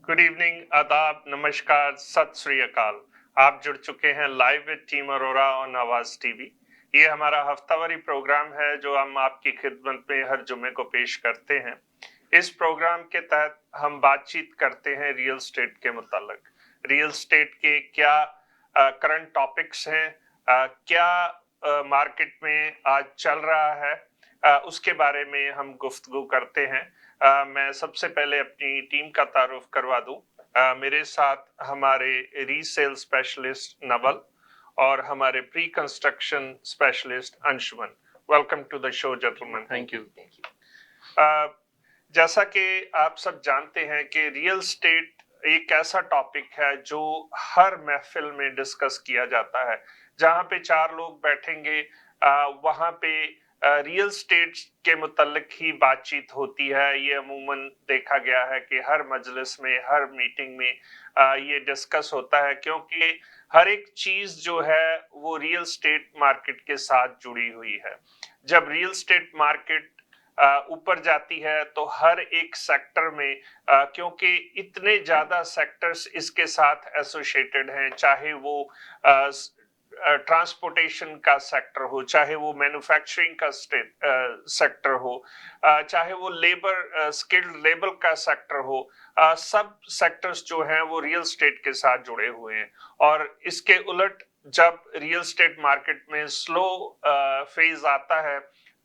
Good evening, आदाब, नमस्कार, सत श्री अकाल। आप जुड़ चुके हैं live with team Arora on आवाज टीवी। ये हमारा हफ्तावारी प्रोग्राम है जो हम आपकी खिदमत में हर जुमे को पेश करते हैं। इस प्रोग्राम के तहत हम बातचीत करते हैं रियल स्टेट के मुतालिक। रियल स्टेट के क्या करंट टॉपिक्स हैं, क्या मार्केट में आज चल रहा है, उसके बारे में हम गुफ्तगू करते हैं। मैं सबसे पहले अपनी टीम का तारुफ करवा दूं। मेरे साथ हमारे रीसेल स्पेशलिस्ट नवल और हमारे pre construction specialist Anshuman. Welcome to the show gentleman. Thank you. जैसा कि आप सब जानते हैं कि रियल स्टेट एक ऐसा टॉपिक है जो हर महफिल में डिस्कस किया जाता है। जहां पे चार लोग बैठेंगे वहां पे रियल स्टेट के मुतल्लिक ही बातचीत होती है। ये अमूमन देखा गया है कि हर मजलिस में, हर मीटिंग में ये डिस्कस होता है, क्योंकि हर एक चीज जो है वो रियल स्टेट मार्केट के साथ जुड़ी हुई है। जब रियल स्टेट मार्केट ऊपर जाती है तो हर एक सेक्टर में, क्योंकि इतने ज्यादा सेक्टर्स इसके साथ एसोसिएटेड हैं, चाहे वो ट्रांसपोर्टेशन का सेक्टर हो, चाहे वो मैन्युफैक्चरिंग का सेक्टर हो, चाहे वो लेबर स्किल्ड लेबर का सेक्टर हो, सब सेक्टर्स जो हैं वो रियल स्टेट के साथ जुड़े हुए हैं। और इसके उलट जब रियल स्टेट मार्केट में स्लो फेज आता है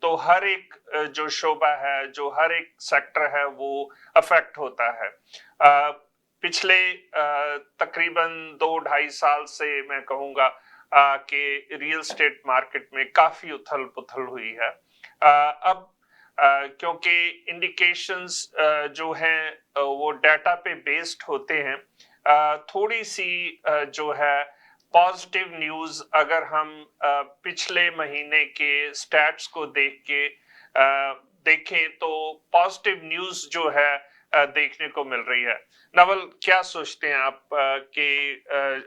तो हर एक जो शोबा है, जो हर एक सेक्टर है, वो अफेक्ट होता है। पिछले तकरीबन 2-2.5 साल से मैं कहूँगा कि रियल स्टेट मार्केट में काफी उथल पुथल हुई है। अब क्योंकि इंडिकेशंस जो हैं वो डाटा पे बेस्ड होते हैं, थोड़ी सी जो है पॉजिटिव न्यूज अगर हम पिछले महीने के स्टैट्स को देखें तो पॉजिटिव न्यूज जो है देखने को मिल रही है। नवल, क्या सोचते हैं आप कि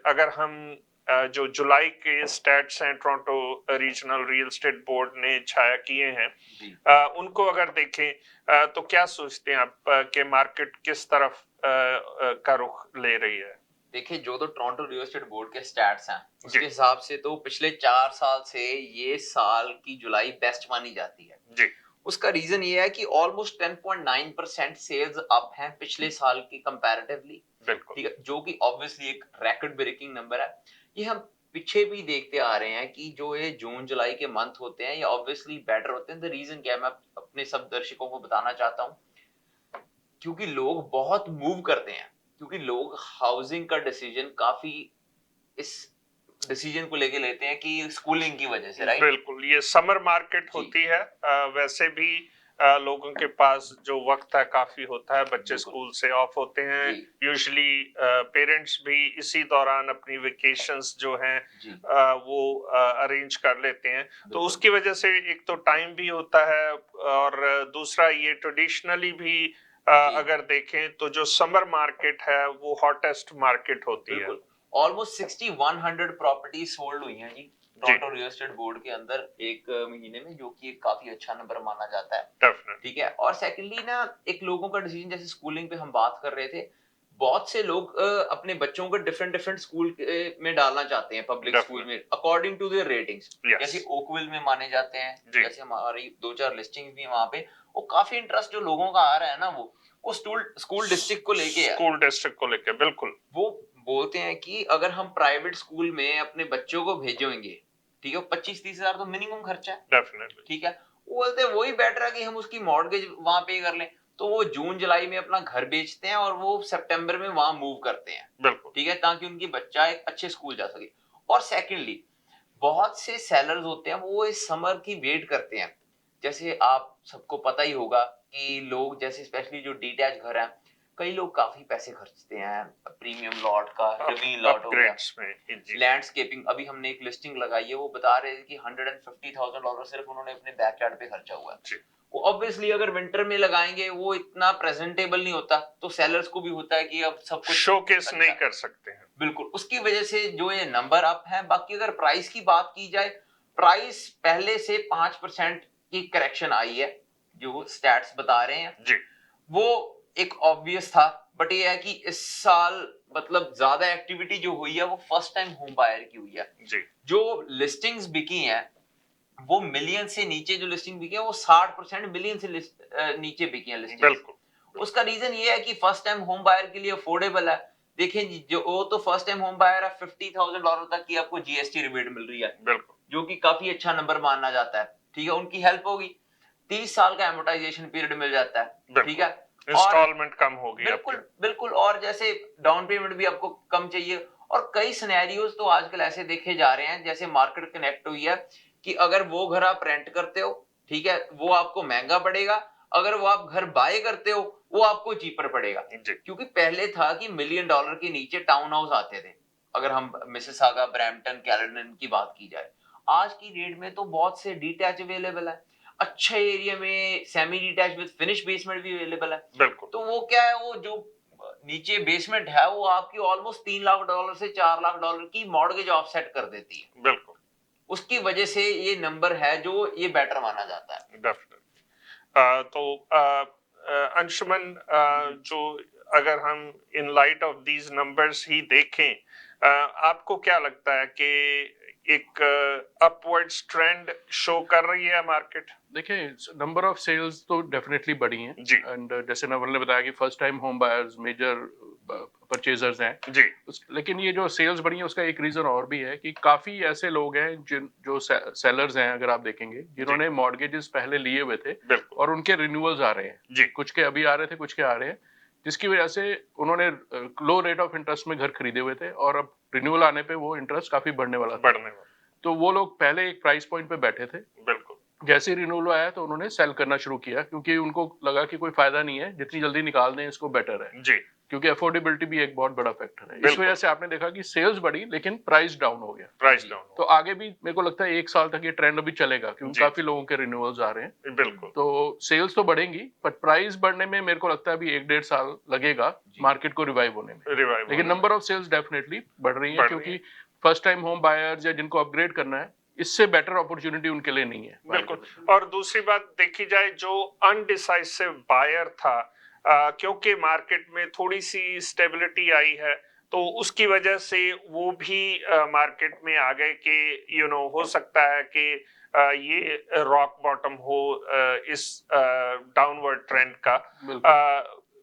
अगर हम जो जुलाई के स्टैट्स हैं Toronto regional real estate board ने छाया किए हैं, उनको अगर देखें तो क्या सोचते हैं आप कि मार्केट किस तरफ का रुख ले रही है? देखिए, जो तो टोरंटो रियल एस्टेट बोर्ड के स्टैट्स हैं उसके हिसाब से तो पिछले 4 साल से ये साल की जुलाई बेस्ट मानी जाती है जी। उसका रीजन ये है कि ऑलमोस्ट 10.9% सेल्स अप हैं पिछले साल की कंपैरेटिवली। बिल्कुल। ठीक है, जो कि ऑब्वियसली एक रिकॉर्ड ब्रेकिंग नंबर है। ये हम पीछे भी देखते आ रहे हैं कि जो ये जून जुलाई के मंथ होते हैं ये ऑब्वियसली बेटर होते हैं। द रीजन क्या है, मैं अपने सब दर्शकों को बताना चाहता हूँ, क्योंकि लोग बहुत मूव करते हैं, क्योंकि लोग हाउसिंग का डिसीजन काफी इस डिसीजन को लेके लेते हैं कि स्कूलिंग की वजह से, राइट? बिल्कुल, ये समर मार्केट होती है। वैसे भी लोगों के पास जो वक्त है काफी होता है, बच्चे स्कूल से ऑफ होते हैं, यूजुअली पेरेंट्स भी इसी दौरान अपनी वेकेशंस जो हैं वो अरेंज कर लेते हैं। तो उसकी वजह से एक तो टाइम भी होता है और दूसरा ये ट्रेडिशनली भी अगर देखें तो जो समर मार्केट है वो हॉटेस्ट मार्केट होती है। ऑलमोस्ट 6100 प्रॉपर्टीज सोल्ड हुई हैं जी टोरंटो रियल एस्टेट बोर्ड के अंदर एक महीने में, जो कि एक काफी अच्छा नंबर माना जाता है। ठीक है, और सेकंडली ना एक लोगों का डिसीजन, जैसे स्कूलिंग पे हम बात कर रहे थे, बहुत से लोग अपने बच्चों को डिफरेंट डिफरेंट स्कूल में डालना चाहते हैं, पब्लिक स्कूल में, अकॉर्डिंग टू देयर रेटिंग्स। जैसे ओकविल में माने जाते हैं, जैसे हमारी 2-4 लिस्टिंग्स भी वहां पे, वो काफी इंटरेस्ट जो लोगों का आ रहा है ना, वो स्कूल डिस्ट्रिक्ट को लेके है। स्कूल डिस्ट्रिक्ट को लेके बिल्कुल वो बोलते हैं कि अगर हम प्राइवेट स्कूल में अपने बच्चों को भेजेंगे, ठीक है, 25-30 हजार तो मिनिमम खर्चा है, डेफिनेटली, ठीक है, वो बोलते हैं वही बेटर है कि हम उसकी मॉर्गेज वहां पे कर लें। तो वो जून जुलाई में अपना घर बेचते हैं और वो सितंबर में वहां मूव करते हैं, बिल्कुल, ठीक है, ताकि उनकी बच्चा एक अच्छे स्कूल जा सके। और सेकेंडली बहुत से सेलर्स होते हैं वो इस समर की वेट करते हैं। जैसे आप सबको पता ही होगा कि लोग, जैसे स्पेशली जो डिटैच घर है, कई लोग काफी पैसे खर्चते हैं प्रीमियम लॉट का, रीवील लॉट हो गया, लैंडस्केपिंग। अभी हमने एक लिस्टिंग लगाई है, वो बता रहे थे कि $150,000 सिर्फ उन्होंने अपने बैकयार्ड पे खर्चा हुआ है। वो ऑब्वियसली अगर विंटर में लगाएंगे वो इतना प्रेजेंटेबल नहीं होता, तो सेलर्स को भी होता है कि अब सब कुछ शोकेस नहीं कर सकते हैं। बिल्कुल, उसकी वजह से जो ये नंबर अप है। बाकी अगर प्राइस की बात की जाए, प्राइस पहले से 5% की करेक्शन आई है, जो स्टैट्स बता रहे हैं जी। वो एक ऑब्वियस था, बट ये है कि इस साल मतलब ज्यादा एक्टिविटी जो हुई है वो फर्स्ट टाइम होम बायर की हुई है जी। जो लिस्टिंग्स बिकी हैं वो मिलियन से नीचे जो लिस्टिंग बिकी है वो 60% मिलियन से नीचे बिकी है लिस्टिंग। बिल्कुल। उसका रीजन ये है कि फर्स्ट टाइम होम बायर के लिए अफोर्डेबल है। देखिए जी, जो वो तो फर्स्ट टाइम होम बायर है, $50,000 तक की आपको जीएसटी रिबेट मिल रही है, बिल्कुल। जो कि काफी अच्छा नंबर माना जाता है। ठीक है, उनकी हेल्प होगी, 30 साल का एमोर्टाइजेशन पीरियड मिल जाता है। ठीक है, इंस्टॉलमेंट कम होगी बिल्कुल बिल्कुल, और जैसे डाउन पेमेंट भी आपको कम चाहिए। और कई सिनेरियोज तो आजकल ऐसे देखे जा रहे हैं, जैसे मार्केट कनेक्ट हुई है कि अगर वो घर आप रेंट करते हो, ठीक है, वो आपको महंगा पड़ेगा, अगर वो आप घर बाय करते हो वो आपको चीपर पड़ेगा। क्योंकि पहले था कि $1 मिलियन के नीचे टाउन हाउस आते थे, अगर हम मिसिसागा, ब्रैम्पटन, कैलेडन की बात की जाए। आज की डेट में तो बहुत से डीटैच अवेलेबल है, अच्छे एरिया में semi detach with finish basement भी अवेलेबल है। बिल्कुल। तो वो क्या है, वो जो नीचे बेसमेंट है वो आपकी ऑलमोस्ट $3 लाख से $4 लाख की मॉर्गेज ऑफसेट कर देती है। बिल्कुल। उसकी वजह से ये नंबर है जो ये बेटर माना जाता है। डेफिनेटली। तो अंशुमन, जो अगर हम in light of these numbers ही देखें, आपको क्या लगता है कि एक अपवर्ड्स ट्रेंड शो कर रही है मार्केट? देखिए, नंबर ऑफ सेल्स तो डेफिनेटली बढ़ी हैं जी। एंड जैसे नवल ने बताया कि first time home buyers major purchasers हैं जी। लेकिन ये जो सेल्स बढ़ी है उसका एक रीजन और भी है कि काफी ऐसे लोग हैं जो सेलर्स हैं, अगर आप देखेंगे, जिन्होंने मॉर्गेजेस पहले लिए हुए थे और उनके रिन्यूअल्स आ रहे हैं। जी। कुछ के अभी आ रहे थे, कुछ के आ रहे हैं, जिसकी वजह से उन्होंने लो रेट ऑफ इंटरेस्ट में घर खरीदे हुए थे और अब रिन्यूअल आने पे वो इंटरेस्ट काफी बढ़ने वाला था। तो वो लोग पहले एक प्राइस पॉइंट पे बैठे थे, जैसे रिन्यूअल आया तो उन्होंने सेल करना शुरू किया, क्योंकि उनको लगा कि कोई फायदा नहीं है, जितनी जल्दी निकाल दें इसको बेटर है। जी। क्योंकि अफोर्डेबिलिटी भी एक बहुत बड़ा फैक्टर है। इस वजह से आपने देखा कि सेल्स बढ़ी लेकिन प्राइस डाउन हो गया। तो आगे भी मेरे को लगता है 1 साल तक ये ट्रेंड अभी चलेगा, क्योंकि काफी लोगों के रिन्यूअल्स आ रहे हैं। बिल्कुल। तो सेल्स तो बढ़ेंगी, बट प्राइस बढ़ने में मेरे को लगता है अभी 1-1.5 साल लगेगा मार्केट को रिवाइव होने में। लेकिन नंबर ऑफ सेल्स डेफिनेटली बढ़ रही है, क्योंकि फर्स्ट टाइम होम बायर्स या जिनको अपग्रेड करना है, इससे बेटर अपॉर्चुनिटी उनके लिए नहीं है। बिल्कुल। और दूसरी बात देखी जाए, जो अनडिसाइसिव बायर था, क्योंकि मार्केट में थोड़ी सी स्टेबिलिटी आई है, तो उसकी वजह से वो भी मार्केट में आ गए कि हो सकता है कि ये रॉक बॉटम हो इस डाउनवर्ड ट्रेंड का।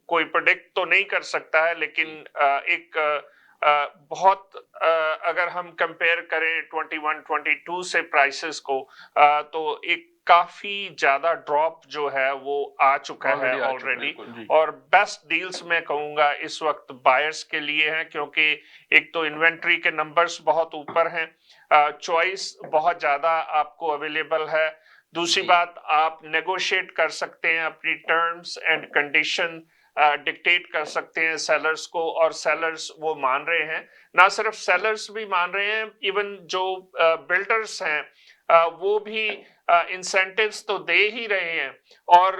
कोई प्रेडिक्ट तो नहीं कर सकता है, लेकिन एक बहुत अगर हम कंपेयर करें 21-22 से प्राइसेस को, तो एक काफी ज्यादा ड्रॉप जो है वो आ चुका है ऑलरेडी। और बेस्ट डील्स मैं कहूंगा इस वक्त बायर्स के लिए हैं, क्योंकि एक तो इन्वेंट्री के नंबर्स बहुत ऊपर हैं, चॉइस बहुत ज्यादा आपको अवेलेबल है। दूसरी बात, आप नेगोशिएट कर सकते हैं, अपनी टर्म्स एंड कंडीशन डिक्टेट कर सकते हैं सेलर्स को, और सेलर्स वो मान रहे हैं। ना सिर्फ सेलर्स भी मान रहे हैं, इवन जो बिल्डर्स हैं वो भी इंसेंटिव्स तो दे ही रहे हैं। और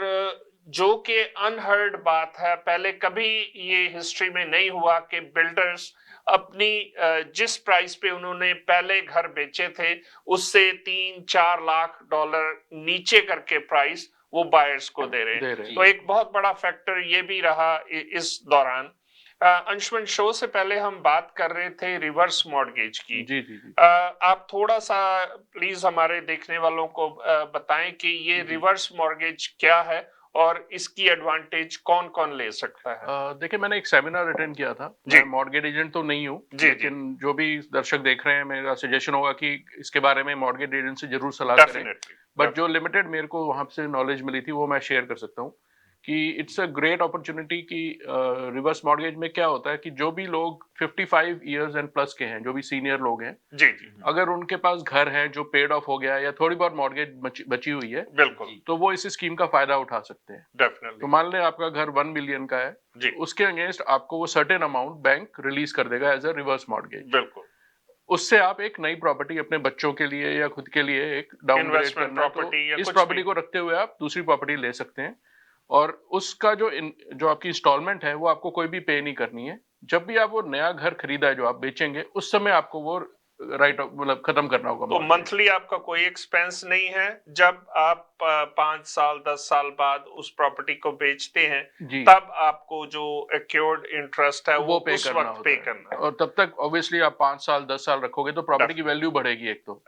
जो कि अनहर्ड बात है, पहले कभी ये हिस्ट्री में नहीं हुआ कि बिल्डर्स अपनी जिस प्राइस पे उन्होंने पहले घर बेचे थे उससे $3-4 लाख नीचे करके प्राइस वो बायर्स को दे रहे हैं। तो एक बहुत बड़ा फैक्टर ये भी रहा इस दौरान। अंशुमन, शो से पहले हम बात कर रहे थे रिवर्स मॉर्गेज की। जी। आप थोड़ा सा प्लीज हमारे देखने वालों को बताएं कि ये रिवर्स मॉर्गेज क्या है और इसकी एडवांटेज कौन कौन ले सकता है। देखिए, मैंने एक सेमिनार अटेंड किया था। मैं मॉर्गेज एजेंट तो नहीं हूँ, लेकिन जो भी दर्शक देख रहे हैं, मेरा सजेशन होगा कि इसके बारे में मॉर्गेज एजेंट से जरूर सलाह करें। बट जो लिमिटेड मेरे को वहां से नॉलेज मिली थी वो मैं शेयर कर सकता हूँ कि इट्स अ ग्रेट अपॉर्चुनिटी कि रिवर्स मॉर्गेज में क्या होता है कि जो भी लोग 55 इयर्स एंड प्लस के हैं, जो भी सीनियर लोग हैं, जी, अगर उनके पास घर है जो पेड ऑफ हो गया है या थोड़ी बहुत मॉर्गेज बची हुई है, बिल्कुल, तो वो इस स्कीम का फायदा उठा सकते हैं। डेफिनेटली। तो मान लें आपका घर 1 मिलियन का है, उसके अगेंस्ट आपको वो सर्टेन अमाउंट बैंक रिलीज कर देगा एज अ रिवर्स मॉर्गेज। बिल्कुल। उससे आप एक नई प्रॉपर्टी अपने बच्चों के लिए या खुद के लिए एक डाउनग्रेड करना, तो इस प्रॉपर्टी को रखते हुए आप दूसरी प्रॉपर्टी ले सकते हैं। और उसका जो आपकी इंस्टॉलमेंट है वो आपको कोई भी पे नहीं करनी है। जब भी आप वो नया घर खरीदा है जो आप बेचेंगे, उस समय आपको वो राइट मतलब खत्म करना होगा। तो मंथली आपका कोई एक्सपेंस नहीं है। जब आप 5 साल 10 साल बाद उस प्रॉपर्टी को बेचते हैं तब आपको जो एक्योर्ड इंटरेस्ट है वो उस वक्त पे करना है। और तब तक ऑब्वियसली आप 5 साल 10 साल रखोगे तो प्रॉपर्टी की वैल्यू बढ़ेगी एक तो।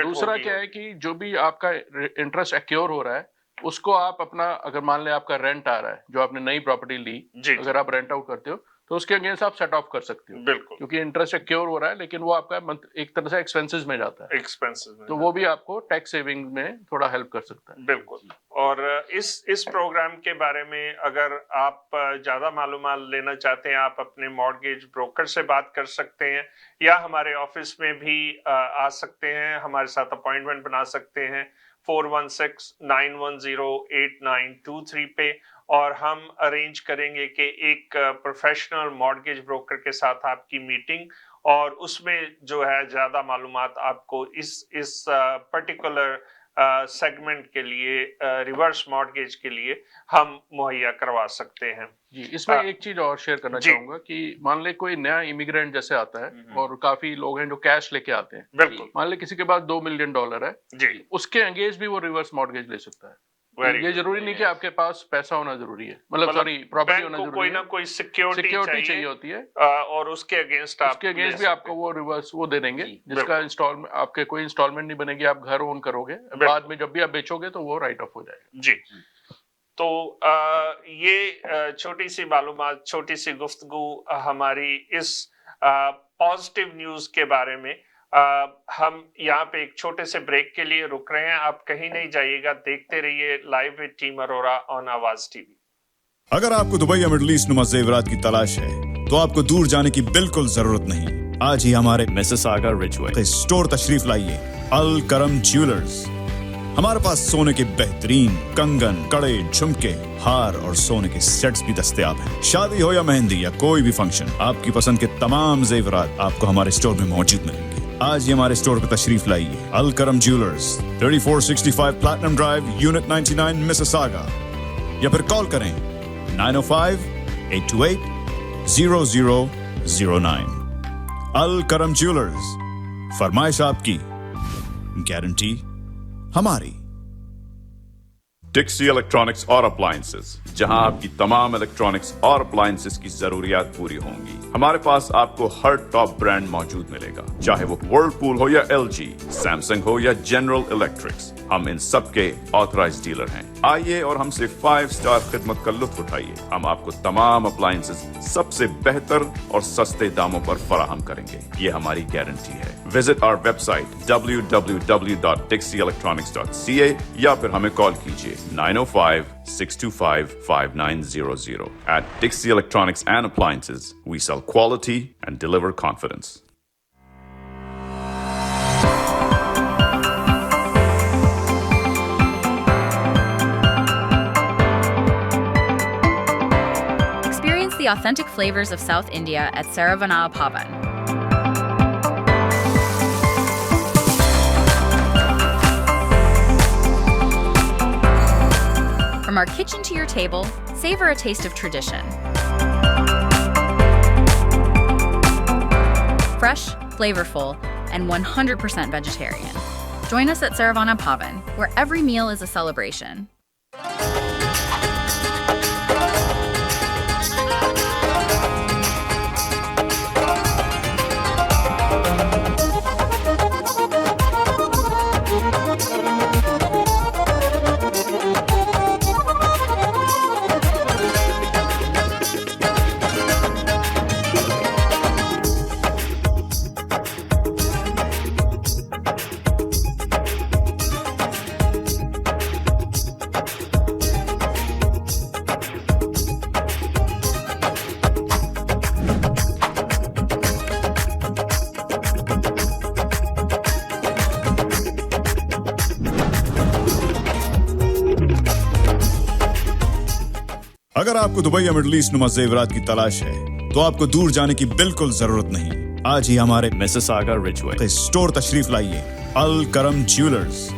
दूसरा क्या है कि जो भी आपका इंटरेस्ट एक्योर हो रहा है उसको आप अपना, अगर मान ले आपका रेंट आ रहा है जो आपने नई प्रॉपर्टी ली, अगर आप रेंट आउट करते हो तो उसके अगेंस्ट आप सेट ऑफ कर सकते हो। बिल्कुल, क्योंकि इंटरेस्ट एक्योर हो रहा है लेकिन वो आपका एक तरह से एक्सपेंसेस में जाता है। एक्सपेंसेस में तो वो भी आपको टैक्स सेविंग में थोड़ा हेल्प कर सकता है। बिल्कुल। और इस प्रोग्राम के बारे में अगर आप ज्यादा मालूमात लेना चाहते हैं आप अपने मॉर्गेज ब्रोकर से बात कर सकते हैं या हमारे ऑफिस में भी आ सकते हैं, हमारे साथ अपॉइंटमेंट बना सकते हैं 416-910-8923 पे, और हम अरेंज करेंगे कि एक प्रोफेशनल मॉर्गेज ब्रोकर के साथ आपकी मीटिंग, और उसमें जो है ज्यादा मालूमात आपको इस पर्टिकुलर सेगमेंट के लिए, रिवर्स मॉर्गेज के लिए हम मुहैया करवा सकते हैं। जी, इसमें एक चीज और शेयर करना चाहूंगा कि मान ले कोई नया इमिग्रेंट जैसे आता है और काफी लोग हैं जो कैश लेके आते हैं। बिल्कुल। मान ले किसी के पास $2 मिलियन है जी, उसके अगेंस्ट भी वो रिवर्स मॉर्गेज ले सकता है। ये जरूरी नहीं कि आपके पास पैसा होना जरूरी है, मतलब सॉरी प्रॉपर्टी होना जरूरी है, कोई ना कोई सिक्योरिटी चाहिए होती है, और उसके अगेंस्ट भी आपको वो रिवर्स वो दे देंगे जिसका इंस्टॉलमेंट, आपके कोई इंस्टॉलमेंट नहीं बनेगी, आप घर ओन करोगे, बाद में जब भी आप बेचोगे तो वो राइट ऑफ हो जाएगा। जी, तो ये छोटी सी मालूमात, छोटी सी गुफ्तगू हमारी इस पॉजिटिव न्यूज के बारे में। हम यहाँ पे एक छोटे से ब्रेक के लिए रुक रहे हैं, आप कहीं नहीं जाइएगा, देखते रहिए live with team Arora on आवाज टीवी। अगर आपको दुबई या मिडिल ईस्ट नुमा जेवरात की तलाश है तो आपको दूर जाने की बिल्कुल जरूरत नहीं। आज ही हमारे मिसिसागा रिजवे स्टोर तशरीफ लाइए, अल करम ज्वेलर्स। हमारे पास सोने के बेहतरीन कंगन, कड़े, झुमके, हार और सोने के सेट्स भी दस्तयाब हैं। शादी हो या मेहंदी या कोई भी फंक्शन, आपकी पसंद के तमाम जेवरात आपको हमारे स्टोर में मौजूद मिलेंगे। आज ही हमारे स्टोर पर तशरीफ लाइए, अल करम jewellers, 3465 platinum drive, unit 99, Mississauga, या फिर कॉल करें 905-828-0009। अल करम ज्वेलर्स, फरमाइश आपकी, गारंटी हमारी। डिक्सी इलेक्ट्रॉनिक्स और अप्लायंसेस, जहां आपकी तमाम इलेक्ट्रॉनिक्स और अप्लायंसेस की जरूरियात पूरी होंगी। हमारे पास आपको हर टॉप ब्रांड मौजूद मिलेगा, चाहे वो वर्लपूल हो या LG, सैमसंग हो या जनरल इलेक्ट्रिक्स, हम इन सब के ऑथराइज्ड डीलर हैं। आइए और हमसे 5 स्टार खिदमत का लुत्फ उठाइए। हम आपको तमाम अप्लायंसेस सबसे बेहतर और सस्ते दामों पर फराहम करेंगे, ये हमारी गारंटी है। विजिट आवर वेबसाइट www.dixieelectronics.ca या फिर हमें कॉल कीजिए 905-625-5900. At Dixie Electronics and Appliances, we sell quality and deliver confidence. Experience the authentic flavors of South India at Saravana Bhavan. From our kitchen to your table, savor a taste of tradition. Fresh, flavorful, and 100% vegetarian. Join us at Saravana Bhavan, where every meal is a celebration. अगर आपको Dubai या middle east नुमा जेवरात की तलाश है तो आपको दूर जाने की बिल्कुल जरूरत नहीं। आज ही हमारे मिसिसागा रिजवे स्टोर तशरीफ लाइए, अल करम ज्वेलर्स।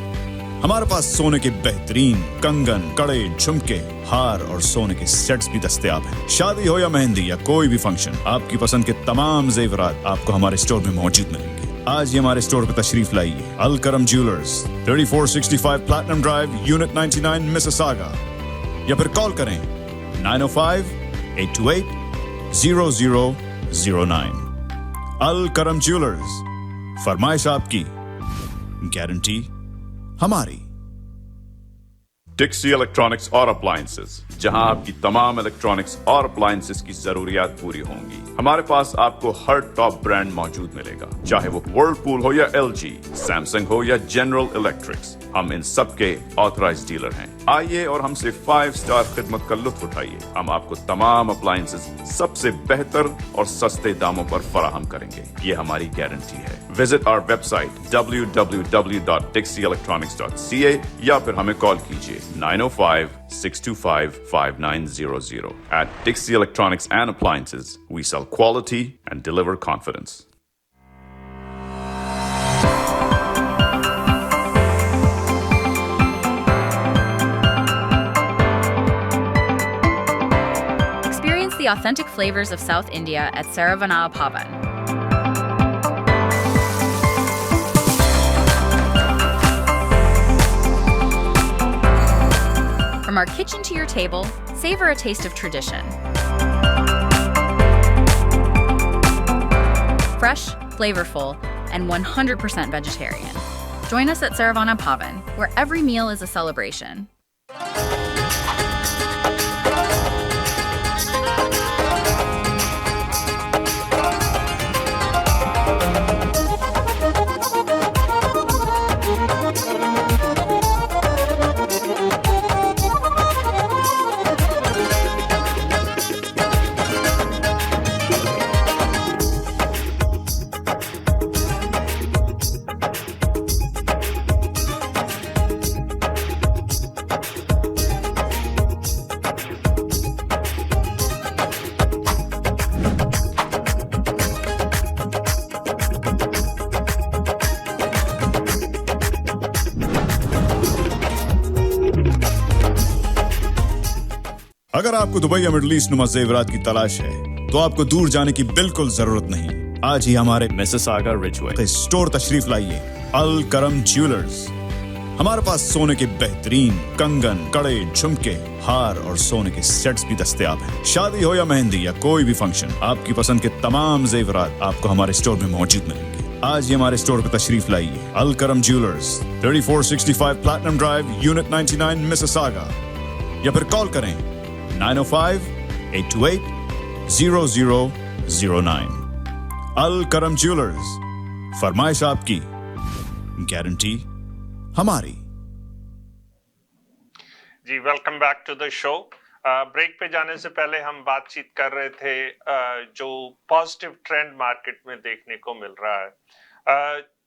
हमारे पास सोने के बेहतरीन कंगन, कड़े, झुमके, हार और सोने के सेट्स भी दस्तयाब हैं। शादी हो या मेहंदी या कोई भी फंक्शन, आपकी पसंद के तमाम जेवरात आपको हमारे स्टोर में मौजूद मिलेंगे। आज ही हमारे स्टोर पर तशरीफ लाइए। अल करम jewellers, 3465 platinum drive, unit 99, Mississauga, या फिर कॉल करें 905-828-0009। अल करम ज्वेलर्स, फरमाइश आपकी, गारंटी हमारी। डिक्सी इलेक्ट्रॉनिक्स और अप्लायंसेस, जहां आपकी तमाम इलेक्ट्रॉनिक्स और अप्लायंसेस की जरूरियात पूरी होंगी। हमारे पास आपको हर टॉप ब्रांड मौजूद मिलेगा, चाहे वो वर्लपूल हो या एलजी, सैमसंग हो या जनरल इलेक्ट्रिक्स। हम इन सब के ऑथराइज्ड डीलर हैं। आइए और हमसे 5 स्टार खिदमत का लुत्फ उठाइए। हम आपको तमाम अप्लायंसेस सबसे बेहतर और सस्ते दामों पर फराहम करेंगे, ये हमारी गारंटी है। विजिट आवर वेबसाइट www.dixieelectronics.ca या फिर हमें कॉल कीजिए 905-625-5900. At Dixie Electronics and Appliances, we sell quality and deliver confidence. Experience the authentic flavors of South India at Saravanaa Pavan. From our kitchen to your table, savor a taste of tradition. Fresh, flavorful, and 100% vegetarian. Join us at Saravana Pavan, where every meal is a celebration. अगर आपको Dubai या middle east नुमा जेवरात की तलाश है, तो आपको दूर जाने की बिल्कुल जरूरत नहीं। आज ही हमारे मिसिसागा रिचवे स्टोर तशरीफ लाइए। अल करम ज्वेलर्स। हमारे पास सोने के बेहतरीन कंगन, कड़े, झुमके, हार और सोने के सेट्स भी दस्तयाब हैं। शादी हो या मेहंदी या कोई भी फंक्शन, आपकी पसंद के तमाम जेवरात आपको हमारे स्टोर में मौजूद मिलेंगे। आज ही हमारे स्टोर पर तशरीफ लाइए। अल करम jewellers, 3465 platinum drive, unit 99, Mississauga, या फिर कॉल करें 905-828-0009। अल करम ज्वेलर्स, फरमाइश आपकी, गारंटी हमारी। जी, welcome back to the show. Break पे जाने से पहले हम बातचीत कर रहे थे जो पॉजिटिव ट्रेंड मार्केट में देखने को मिल रहा है।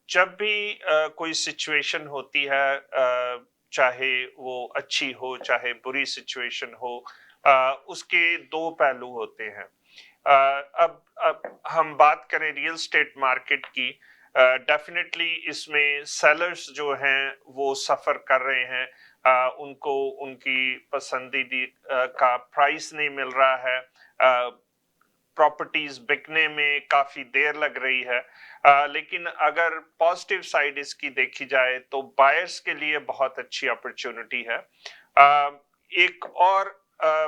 जब भी कोई सिचुएशन होती है, चाहे वो अच्छी हो चाहे बुरी सिचुएशन हो, उसके दो पहलू होते हैं। अब हम बात करें रियल एस्टेट मार्केट की, डेफिनेटली इसमें सेलर्स जो हैं वो सफर कर रहे हैं। उनको उनकी पसंदीदा का प्राइस नहीं मिल रहा है। प्रॉपर्टीज बिकने में काफी देर लग रही है। लेकिन अगर पॉजिटिव साइड इसकी देखी जाए तो बायर्स के लिए बहुत अच्छी अपॉर्चुनिटी है। एक और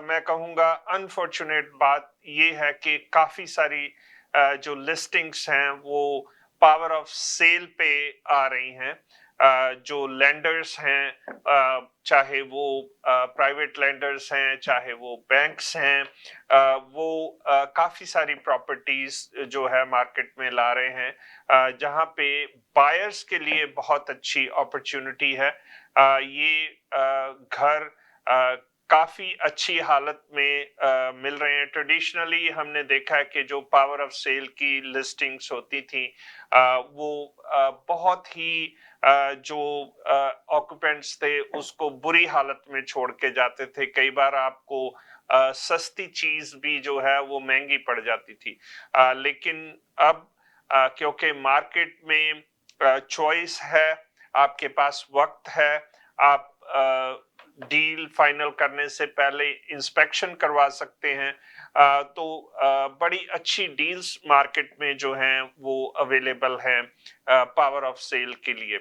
मैं कहूँगा अनफॉर्चुनेट बात ये है कि काफी सारी जो लिस्टिंग्स हैं वो पावर ऑफ सेल पे आ रही हैं। जो लेंडर्स हैं, चाहे वो प्राइवेट लेंडर्स हैं चाहे वो बैंक्स हैं, वो काफी सारी प्रॉपर्टीज जो है मार्केट में ला रहे हैं, जहां पे बायर्स के लिए बहुत अच्छी अपॉर्चुनिटी है। ये घर काफी अच्छी हालत में मिल रहे हैं। ट्रेडिशनली हमने देखा है कि जो पावर ऑफ सेल की लिस्टिंग्स होती थी वो बहुत ही जो ऑक्यूपेंट्स थे उसको बुरी हालत में छोड़ के जाते थे। कई बार आपको सस्ती चीज भी जो है वो महंगी पड़ जाती थी। लेकिन अब क्योंकि मार्केट में चॉइस है, आपके पास वक्त है, आप डील फाइनल करने से पहले इंस्पेक्शन करवा सकते हैं। तो बड़ी अच्छी डील्स मार्केट में जो हैं वो अवेलेबल हैं पावर ऑफ सेल के लिए।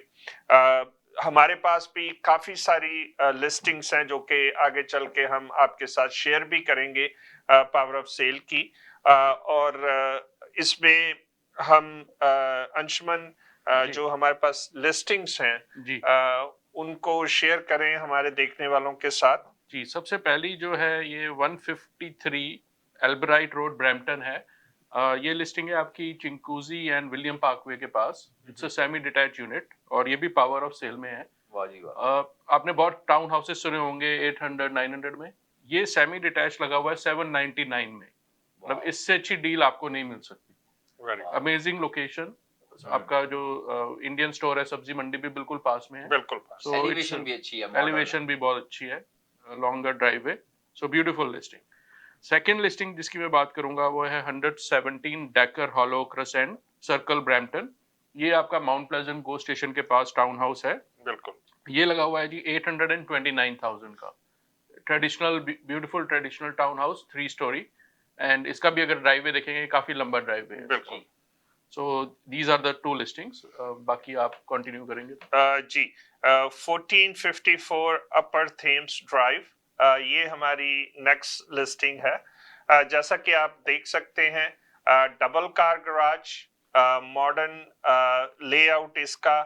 हमारे पास भी काफी सारी लिस्टिंग्स हैं जो कि आगे चल के हम आपके साथ शेयर भी करेंगे पावर ऑफ सेल की। और इसमें हम अंशुमन जो हमारे पास लिस्टिंग्स हैं उनको शेयर करें हमारे देखने वालों के साथ। जी, सबसे पहली जो है ये 153 एल्ब्राइट रोड ब्रैम्पटन है। ये लिस्टिंग है आपकी चिंकूजी एंड विलियम पार्कवे के पास। It's a semi detach unit और ये भी पावर ऑफ सेल में है। वाह जी वाह। आपने बहुत टाउन हाउसेस सुने होंगे 800 900 में, ये सेमी डिटैच लगा हुआ है 799 में। मतलब इससे अच्छी डील आपको नहीं मिल सकती। Amazing location. आपका जो इंडियन स्टोर है सब्जी मंडी भी बिल्कुल पास में है। बिल्कुल पास। So एलिवेशन भी अच्छी है, एलिवेशन भी बहुत अच्छी है, longer driveway, so beautiful listing. Second listing जिसकी मैं बात करूंगा वो है 117 decker hollow crescent circle Brampton. ये आपका माउंट प्लेजेंट गो स्टेशन के पास टाउन हाउस है। बिल्कुल। ये लगा हुआ है जी 829,000 का। Traditional beautiful traditional town house 3 story and इसका भी अगर ड्राइववे देखेंगे काफी लंबा ड्राइववे है। बिल्कुल। So these are the 2 listings. बाकी आप कंटिन्यू करेंगे। जी 1454 अपर थेम्स ड्राइव, ये हमारी नेक्स्ट लिस्टिंग है। जैसा कि आप देख सकते हैं double car garage, modern layout इसका,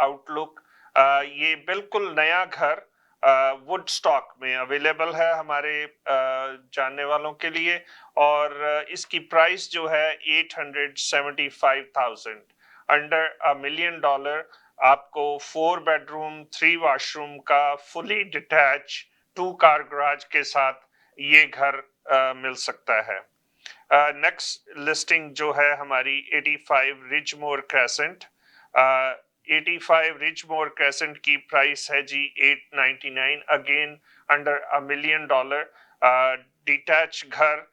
आउटलुक, ये बिल्कुल नया घर वुड स्टॉक में अवेलेबल है हमारे जानने वालों के लिए। और इसकी प्राइस जो है 875,000, अंडर $1 million। आपको 4 बेडरूम 3 वॉशरूम का फुली डिटैच 2 कार गराज के साथ ये घर मिल सकता है। नेक्स्ट लिस्टिंग जो है हमारी 85 रिजमोर क्रेसेंट। 85 रिजमोर क्रेसेंट की प्राइस है जी 899, अगेन अंडर $1 million। डिटैच घर,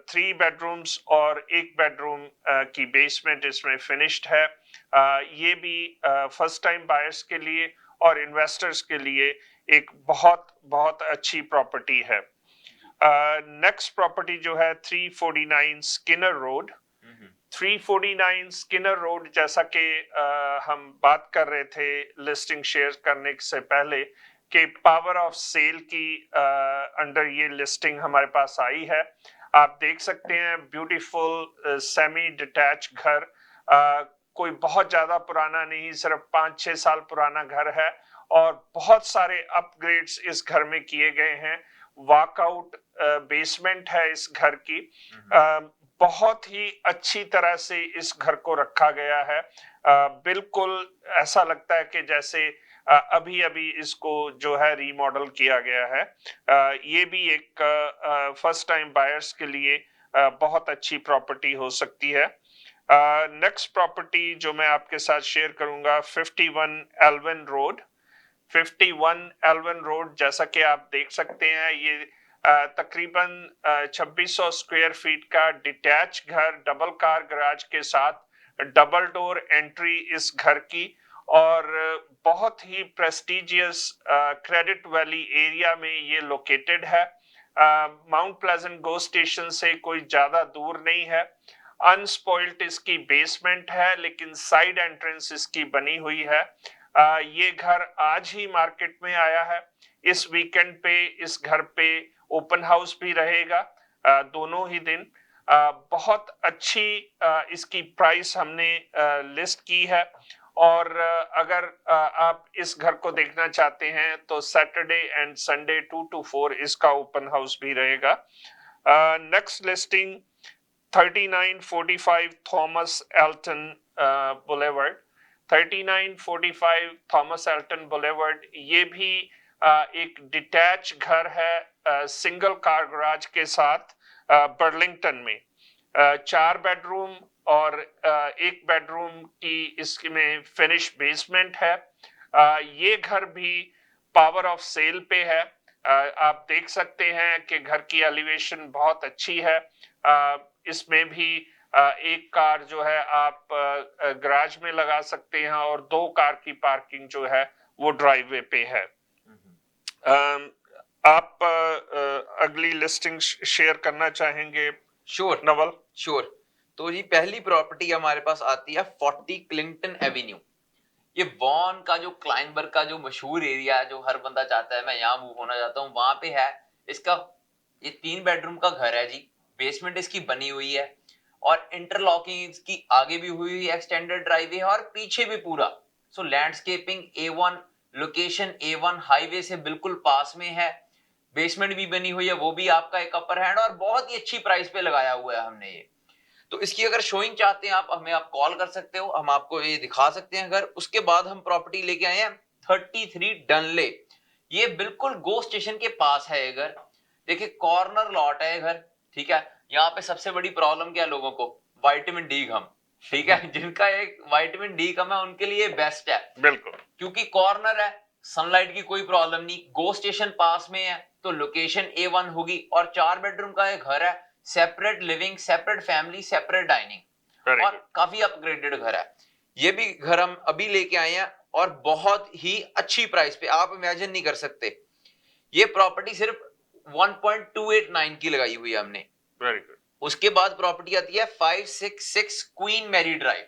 3 बेडरूम्स और 1 बेडरूम की बेसमेंट इसमें फिनिश्ड है। ये भी फर्स्ट टाइम बायर्स के लिए और इन्वेस्टर्स के लिए एक बहुत बहुत अच्छी प्रॉपर्टी है। नेक्स्ट प्रॉपर्टी जो है 349 स्किनर रोड। 349 स्किनर रोड, जैसा कि हम बात कर रहे थे लिस्टिंग शेयर करने से पहले कि पावर ऑफ सेल की अंडर ये लिस्टिंग हमारे पास आई है। आप देख सकते हैं ब्यूटीफुल सेमी डिटैच घर, कोई बहुत ज्यादा पुराना नहीं, सिर्फ 5-6 साल पुराना घर है और बहुत सारे अपग्रेड्स इस घर में किए गए हैं। वॉकआउट बेसमेंट है इस घर की। बहुत ही अच्छी तरह से इस घर को रखा गया है। बिल्कुल ऐसा लगता है कि जैसे अभी अभी इसको जो है रीमॉडल किया गया है। ये भी एक फर्स्ट टाइम बायर्स के लिए बहुत अच्छी प्रॉपर्टी हो सकती है। नेक्स्ट प्रॉपर्टी जो मैं आपके साथ शेयर करूंगा 51 एल्विन रोड। 51 एल्विन रोड, जैसा कि आप देख सकते हैं, ये तकरीबन 2600 स्क्वायर फीट का डिटैच घर, डबल कार गराज के साथ, डबल डोर एंट्री इस घर की और बहुत ही प्रेस्टिजियस क्रेडिट वैली एरिया में ये लोकेटेड है। माउंट प्लेजेंट गो स्टेशन से कोई ज्यादा दूर नहीं है। अनस्पॉइल्ड इसकी बेसमेंट है लेकिन साइड एंट्रेंस इसकी बनी हुई है। ये घर आज ही मार्केट में आया है। इस वीकेंड पे इस घर पे ओपन हाउस भी रहेगा दोनों ही दिन। बहुत अच्छी इसकी प्राइस हमने लिस्ट की है और अगर आप इस घर को देखना चाहते हैं तो सैटरडे एंड संडे 2 to 4 इसका ओपन हाउस भी रहेगा। Next listing 3945 Thomas Alton boulevard. 3945 Thomas Alton boulevard, ये भी एक डिटैच घर है सिंगल कार गराज के साथ बर्लिंगटन में। 4 बेडरूम और 1 बेडरूम की इसमें फिनिश बेसमेंट है। ये घर भी पावर ऑफ सेल पे है। आप देख सकते हैं कि घर की एलिवेशन बहुत अच्छी है। इसमें भी 1 कार जो है आप गराज में लगा सकते हैं और 2 कार की पार्किंग जो है वो ड्राइववे पे है। आप अगली लिस्टिंग शेयर करना चाहेंगे? श्योर नवल। श्योर। तो जी पहली प्रॉपर्टी हमारे पास आती है 40 क्लिंगटन एवेन्यू। ये वॉन का जो क्लाइनबर्ग का जो मशहूर एरिया है, जो हर बंदा चाहता है मैं यहाँ मूव होना चाहता हूँ, वहां पे है। इसका ये 3 बेडरूम का घर है जी। बेसमेंट इसकी बनी हुई है और इंटरलॉकिंग इसकी आगे भी हुई हुई है, एक्सटेंडेड ड्राइववे है और पीछे भी पूरा। सो landscaping A1, location A1, highway से बिल्कुल पास में है। बेसमेंट भी बनी हुई है, वो भी आपका एक अपर हैंड, और बहुत ही अच्छी प्राइस पे लगाया हुआ है हमने ये। तो इसकी अगर शोइंग चाहते हैं आप, हमें आप कॉल कर सकते हो, हम आपको ये दिखा सकते हैं घर। उसके बाद हम प्रॉपर्टी लेके आए हैं 33 डनले। ये बिल्कुल गो स्टेशन के पास है ये घर। देखिए कॉर्नर लॉट है ये घर, ठीक है। यहाँ पे सबसे बड़ी प्रॉब्लम क्या है लोगों को? विटामिन डी कम, ठीक है। जिनका एक विटामिन डी कम है उनके लिए बेस्ट है, बिल्कुल, क्योंकि कॉर्नर है, सनलाइट की कोई प्रॉब्लम नहीं, गो स्टेशन पास में है, तो लोकेशन A1 होगी। और 4 बेडरूम का एक घर है, separate living, separate family, separate dining, और काफी अपग्रेडेड घर है। ये भी घर हम अभी लेके आए हैं और बहुत ही अच्छी प्राइस पे, आप इमेजिन नहीं कर सकते। ये प्रॉपर्टी सिर्फ 1.289 की लगाई हुई है हमने। Very good. उसके बाद प्रॉपर्टी आती है 566 क्वीन मैरी ड्राइव।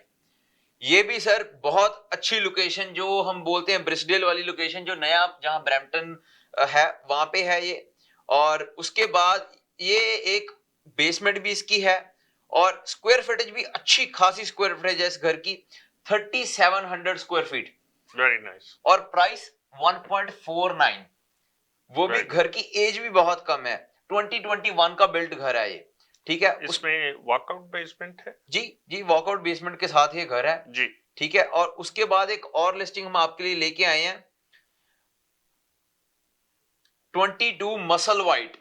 ये भी सर बहुत अच्छी लोकेशन, जो हम बोलते हैं ब्रिस्डेल वाली लोकेशन, जो नया जहां ब्रैम्पटन है वहां पे है ये। और उसके बाद ये एक बेसमेंट भी इसकी है और स्क्वायर फीटेज भी अच्छी खासी स्क्वायर फीटेज है इस घर की, 3700 स्क्वायर फीट। Very nice. और प्राइस 1.49। वो भी घर की एज भी बहुत कम है, 2021 का बिल्ट घर है ये, ठीक है। इसमें वॉकआउट बेसमेंट है? जी जी, वॉकआउट बेसमेंट के साथ ये घर है जी, ठीक है। और उसके बाद एक और लिस्टिंग हम आपके लिए लेके आए हैं, 22 मसल वाइट।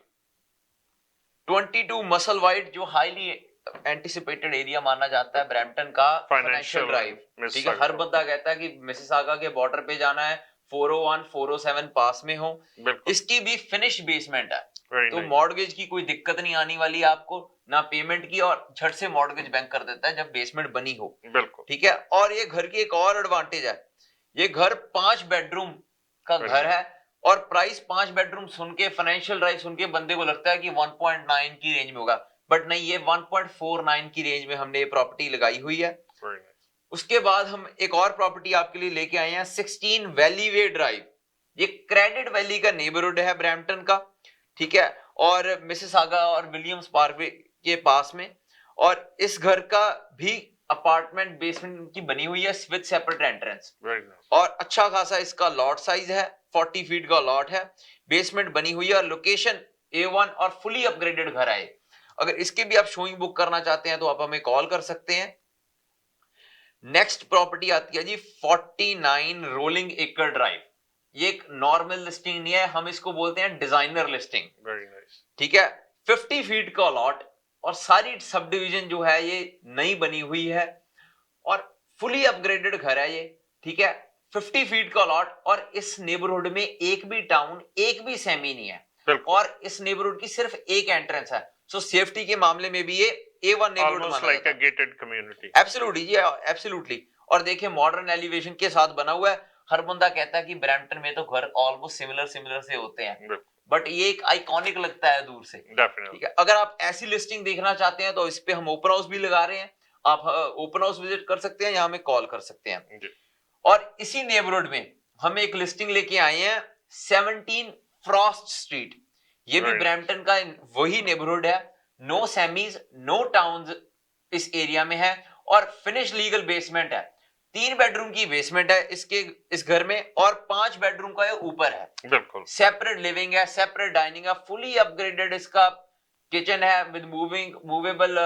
22 मसल वाइट जो हाईली एंटिसिपेटेड एरिया माना जाता है ब्रैम्पटन का, फाइनेंशियल ड्राइव, ठीक है। हर बंदा कहता है कि मिसिसागा के बॉर्डर पे जाना है, 401 407 पास में हो। इसकी भी फिनिश बेसमेंट है, तो मॉर्गेज की कोई दिक्कत नहीं आने वाली आपको, ना पेमेंट की, और झट से मॉर्गेज बैंक कर देता है जब बेसमेंट बनी हो, बिल्कुल, ठीक है। और ये घर की एक और एडवांटेज है, ये घर 5 बेडरूम का घर है, और प्राइस 5 बेडरूम सुन के, फाइनेंशियल ड्राइव सुन के बंदे को लगता है कि 1.9 की रेंज में होगा, बट नहीं, ये 1.49 की रेंज में हमने ये प्रॉपर्टी लगाई हुई है। उसके बाद हम एक और प्रॉपर्टी आपके लिए लेके आए हैं, 16 वैली वे ड्राइव। ये क्रेडिट वैली का नेबरहुड है ब्रैम्पटन का, ठीक है, और मिसिसागा और विलियम्स पार्क के पास में। और इस घर का भी अपार्टमेंट बेसमेंट की बनी हुई है विद सेपरेट एंट्रेंस, और अच्छा खासा इसका लॉट साइज है, 40 फीट का लॉट है, बेसमेंट बनी हुई है, और लोकेशन A1 और फुली अपग्रेडेड घर है। अगर इसकी भी आप शोइंग बुक करना चाहते हैं तो आप हमें कॉल कर सकते हैं। नेक्स्ट प्रॉपर्टी आती है जी 49 रोलिंग एकर ड्राइव। ये एक नॉर्मल लिस्टिंग नहीं है, हम इसको बोलते हैं डिजाइनर लिस्टिंग, वेरी नाइस, ठीक है। 50 फीट का लॉट, और सारी सब डिवीजन जो है ये नई बनी हुई है, और फुली अपग्रेडेड घर है ये, ठीक है। 50 फीट का लॉट, और इस नेबरहुड में एक भी टाउन, एक भी सेमी नहीं है, और इस नेबरहुड की सिर्फ एक एंट्रेंस है। सो सेफ्टी के मामले में भी ये A1 नेबरहुड माना like a gated community. Absolutely जी, एब्सोल्युटली। और देखिए मॉडर्न एलिवेशन के साथ बना हुआ है। हर बंदा कहता है कि ब्रैम्पटन में तो घर ऑलमोस्ट सिमिलर से होते हैं, बट ये एक आइकॉनिक लगता है दूर से, ठीक है। अगर आप ऐसी लिस्टिंग देखना चाहते हैं तो इस पे हम ओपन हाउस भी लगा रहे हैं, आप ओपन हाउस विजिट कर सकते हैं या हमें कॉल कर सकते हैं। और इसी नेबरहुड में हम एक लिस्टिंग लेके आए हैं 17 फ्रॉस्ट स्ट्रीट। ये भी ब्रैम्पटन का वही नेबरहुड है, नो सेमीज, नो टाउन्स इस एरिया में है, और फिनिश लीगल बेसमेंट है। 3 बेडरूम की बेसमेंट है इस घर में, और 5 बेडरूम का ये ऊपर है, बिल्कुल सेपरेट लिविंग है, सेपरेट डाइनिंग है, फुली अपग्रेडेड इसका किचन है विद मूवेबल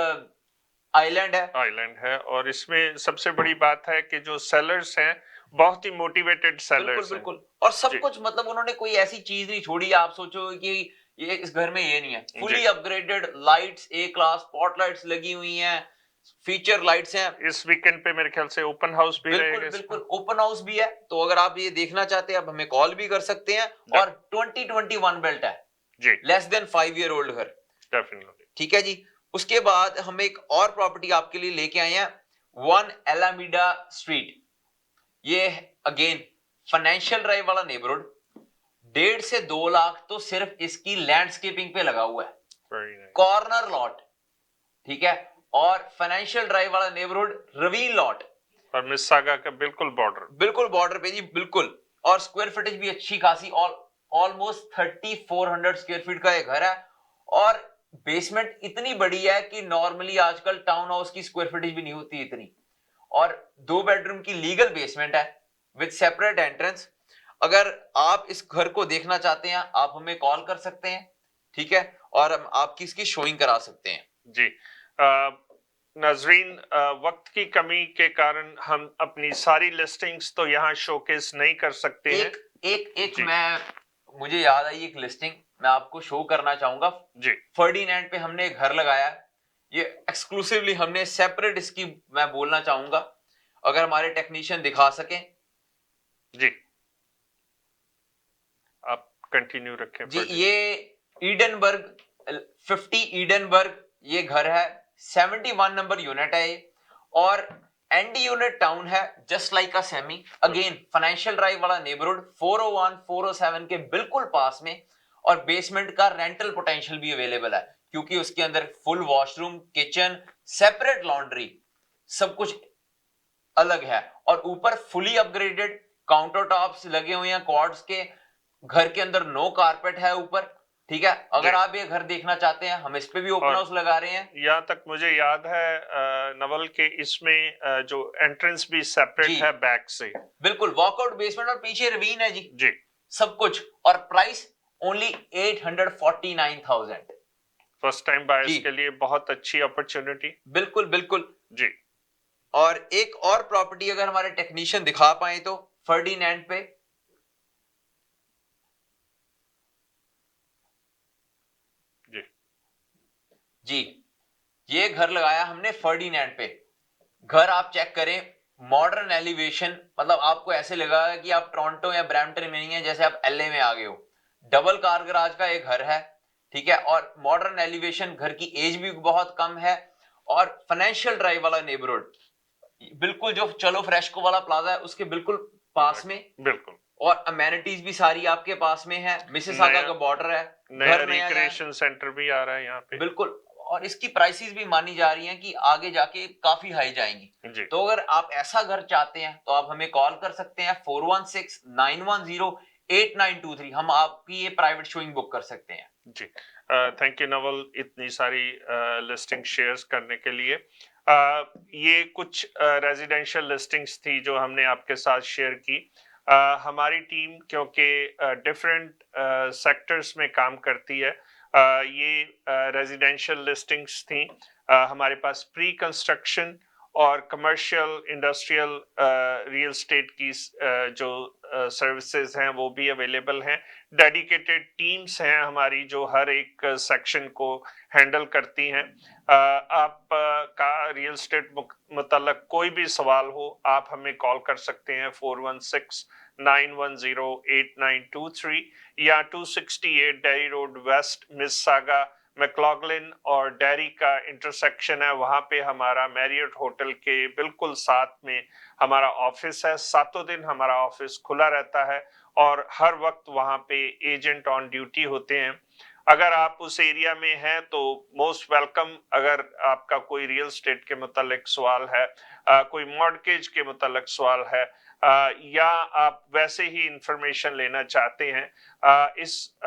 आइलैंड है। और इसमें सबसे बड़ी बात है कि जो सेलर्स हैं बहुत ही मोटिवेटेड सेलर्स हैं। बिल्कुल। और सब कुछ, मतलब उन्होंने कोई ऐसी चीज नहीं छोड़ी आप सोचो कि ये इस घर में ये नहीं है, fully upgraded, lights A class, spot lights लगी हुई हैं, फीचर लाइट्स हैं। इस वीकेंड पे मेरे ख्याल से ओपन हाउस भी रहेगा। बिल्कुल ओपन हाउस भी है, तो अगर आप ये देखना चाहते हैं आप हमें कॉल भी कर सकते हैं। और 2021 बिल्ट है जी, लेस देन 5 ईयर ओल्ड घर, डेफिनेटली, ठीक है जी। उसके बाद हम एक और प्रॉपर्टी आपके लिए लेके आए हैं, 1 एलामीडा स्ट्रीट। ये अगेन फाइनेंशियल ड्राइव वाला नेबरहुड, 1.5 से 2 लाख तो सिर्फ इसकी लैंडस्केपिंग पे लगा हुआ है, nice. कॉर्नर लॉट, ठीक है, और फाइनेंशियल ड्राइव वाला नेबरहुड रवील लॉट, और मिसागा का बिल्कुल बॉर्डर पे जी, बिल्कुल, और स्क्वायर फीटेज भी अच्छी खासी, ऑलमोस्ट 3400 स्क्वायर फीट का ये घर है, और बेसमेंट इतनी बड़ी है कि नॉर्मली आजकल टाउन हाउस की स्क्वायर फीटेज भी नहीं होती इतनी, और 2 बेडरूम की लीगल बेसमेंट है विद सेपरेट एंट्रेंस। अगर आप इस घर को देखना चाहते हैं आप हमें कॉल कर सकते हैं, ठीक है, और हम आपकी इसकी शोइंग करा सकते हैं जी। नाजरीन, वक्त की कमी के कारण हम अपनी सारी लिस्टिंग्स तो यहाँ शोकेस नहीं कर सकते हैं। एक मुझे याद आई एक लिस्टिंग मैं आपको शो करना चाहूंगा जी। फर्डिनेंड पे हमने घर लगाया, ये एक्सक्लूसिवली हमने सेपरेट, इसकी मैं बोलना चाहूंगा अगर हमारे टेक्नीशियन दिखा सकें। जी, आप कंटिन्यू रखें जी। ये ईडनबर्ग 50 ईडनबर्ग ये घर है, 71 नंबर यूनिट है ये, और एनडी यूनिट टाउन है, just like a semi, again financial drive वाला नेबरहुड, 401 407 के बिल्कुल पास में, और बेसमेंट का रेंटल पोटेंशियल भी अवेलेबल है क्योंकि उसके अंदर full washroom, kitchen, separate laundry, सब कुछ अलग है, और ऊपर फुली अपग्रेडेड काउंटर टॉप्स लगे हुए हैं क्वार्ट्ज के, घर के अंदर नो कारपेट है ऊपर, ठीक है। अगर आप ये घर देखना चाहते हैं हम इस पे भी ओपन हाउस लगा रहे हैं। यहाँ तक मुझे याद है नवल के इसमें जो एंट्रेंस भी सेपरेट है बैक से, बिल्कुल वॉकआउट बेसमेंट, और पीछे रवीन है जी सब कुछ, और price only 849,000। First time buyers के लिए बहुत अच्छी अपॉर्चुनिटी। बिल्कुल बिल्कुल जी। और एक और प्रॉपर्टी अगर हमारे टेक्नीशियन दिखा पाए तो फर्डिनेंड पे, जी ये घर लगाया हमने फर्डिनेंड पे। घर आप चेक करें, मॉडर्न एलिवेशन, मतलब आपको ऐसे लगेगा कि आप टोरंटो या ब्रैम्पटन में नहीं है, जैसे आप एलए में आ गए हो। डबल कार गराज का एक घर है, ठीक है, और मॉडर्न एलिवेशन, घर की एज भी बहुत कम है, और फाइनेंशियल ड्राइव वाला नेबरहुड, बिल्कुल जो चलो फ्रेस्को वाला प्लाजा है उसके बिल्कुल पास में, बिल्कुल, और अमेनिटीज भी सारी आपके पास में है, मिसिसागा का बॉर्डर है, नया रिक्रिएशन सेंटर भी आ रहा है यहाँ पे, बिल्कुल, और इसकी प्राइसेस भी मानी जा रही हैं कि आगे जाके काफी हाई जाएंगी। तो अगर आप ऐसा घर चाहते हैं तो आप हमें कॉल कर सकते हैं 4169108923, हम आपकी ये प्राइवेट शोइंग बुक कर सकते हैं। जी, थैंक यू नवल इतनी सारी लिस्टिंग शेयर्स करने के लिए। ये कुछ रेजिडेंशियल लिस्टिंग्स थी जो हमने आपके साथ शेयर की। हमारी टीम क्योंकि डिफरेंट सेक्टर्स में काम करती है, ये रेजिडेंशियल लिस्टिंग्स थी। हमारे पास प्री कंस्ट्रक्शन और कमर्शियल इंडस्ट्रियल रियल एस्टेट की जो सर्विसेज हैं वो भी अवेलेबल हैं। डेडिकेटेड टीम्स हैं हमारी जो हर एक सेक्शन को हैंडल करती हैं। आप का रियल एस्टेट मुतल्लक कोई भी सवाल हो आप हमें कॉल कर सकते हैं 416-910-8923 या 268 डेरी रोड वेस्ट, मिसिसागा, मैक्लॉगलिन और डेरी का इंटरसेक्शन है, वहाँ पे हमारा मैरियट होटल के बिल्कुल साथ में हमारा ऑफिस है। 7 दिन हमारा ऑफिस खुला रहता है और हर वक्त वहाँ पे एजेंट ऑन ड्यूटी होते हैं। अगर आप उस एरिया में हैं तो मोस्ट वेलकम। अगर आपका कोई रियल एस्टेट के मुतालिक सवाल है, कोई मॉर्गेज के मुतालिक सवाल है, या आप वैसे ही इंफॉर्मेशन लेना चाहते हैं, इस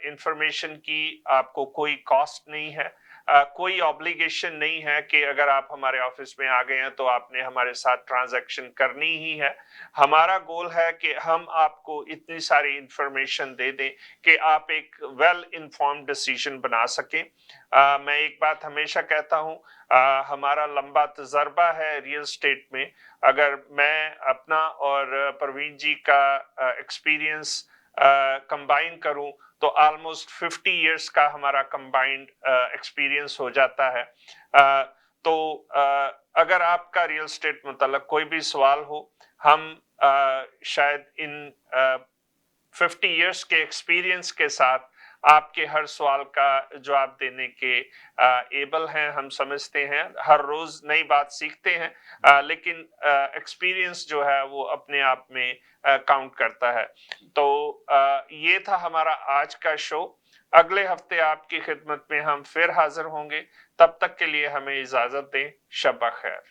इंफॉर्मेशन की आपको कोई कॉस्ट नहीं है, कोई ऑब्लिगेशन नहीं है कि अगर आप हमारे ऑफिस में आ गए हैं तो आपने हमारे साथ ट्रांजैक्शन करनी ही है। हमारा गोल है कि हम आपको इतनी सारी इंफॉर्मेशन दे दें कि आप एक वेल इन्फॉर्म्ड डिसीजन बना सकें। मैं एक बात हमेशा कहता हूं, हमारा लंबा तजर्बा है रियल एस्टेट में। अगर मैं अपना और परवीन जी का एक्सपीरियंस कंबाइन करूं तो ऑलमोस्ट 50 इयर्स का हमारा कंबाइंड एक्सपीरियंस हो जाता है। तो अगर आपका रियल एस्टेट मुतल्लक कोई भी सवाल हो, हम शायद इन 50 इयर्स के एक्सपीरियंस के साथ आपके हर सवाल का जवाब देने के एबल हैं, हम समझते हैं। हर रोज नई बात सीखते हैं, लेकिन एक्सपीरियंस जो है वो अपने आप में काउंट करता है। तो ये था हमारा आज का शो। अगले हफ्ते आपकी खिदमत में हम फिर हाजिर होंगे। तब तक के लिए हमें इजाजत दें। शब खैर।